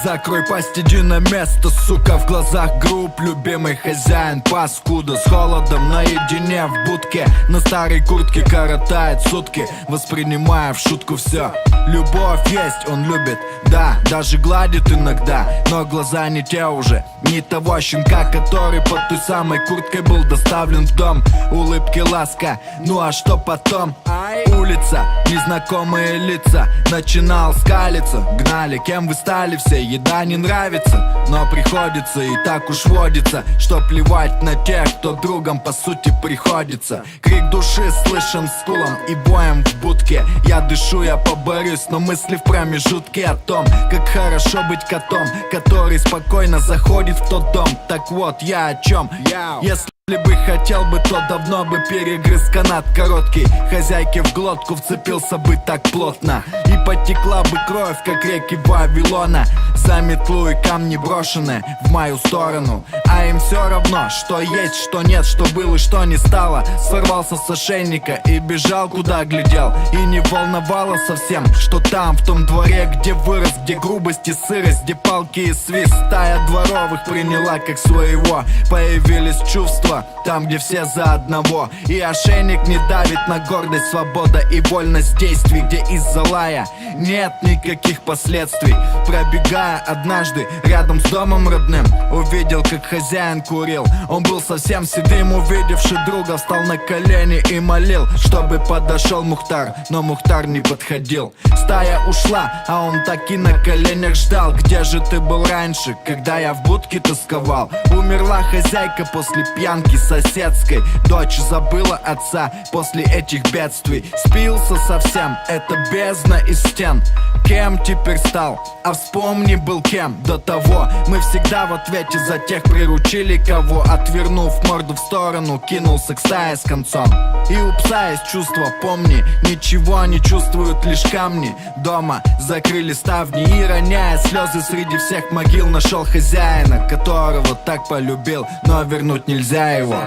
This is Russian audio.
Закрой пасть, иди на место, сука. В глазах групп любимый хозяин паскуда. С холодом наедине в будке, на старой куртке коротает сутки, воспринимая в шутку все. Любовь есть, он любит, да, даже гладит иногда, но глаза не те уже, не того щенка, который под той самой курткой был доставлен в дом. Улыбки, ласка, ну а что потом? Улица, незнакомые лица, начинал скалиться. Гнали, кем вы стали все, еда не нравится, но приходится и так уж водится, что плевать на тех, кто другом по сути приходится. Крик души слышен скулом и боем в будке. Я дышу, я поборюсь, но мысли в промежутке о том, как хорошо быть котом, который спокойно заходит в тот дом. Так вот, я о чем? Если бы хотел бы, то давно бы перегрыз канат короткий, хозяйке в глотку вцепился бы так плотно, и потекла бы кровь, как реки Вавилона, за метлу и камни брошены в мою сторону. А им все равно, что есть, что нет, что было и что не стало. Сорвался с ошейника и бежал, куда глядел, и не волновало совсем, что там, в том дворе, где вырос, где грубость и сырость, где палки и свист, стая дворовых приняла как своего. Появились чувства там, где все за одного, и ошейник не давит на гордость, свобода и вольность действий, где из-за лая нет никаких последствий. Пробегая однажды рядом с домом родным, увидел, как хозяин курил. Он был совсем седым, увидевший друга, встал на колени и молил, чтобы подошел Мухтар, но Мухтар не подходил. Стая ушла, а он так и на коленях ждал. Где же ты был раньше, когда я в будке тосковал? Умерла хозяйка после пьянки соседской, дочь забыла отца после этих бедствий. Спился совсем, это бездна из стен. Кем теперь стал? А вспомни, был кем до того. Мы всегда в ответе за тех приручили, кого, отвернув морду в сторону, кинулся к стае с концом. И у пса есть чувство, помни, ничего не чувствуют лишь камни. Дома закрыли ставни и, роняя слезы среди всех могил, нашел хозяина, которого так полюбил, но вернуть нельзя его.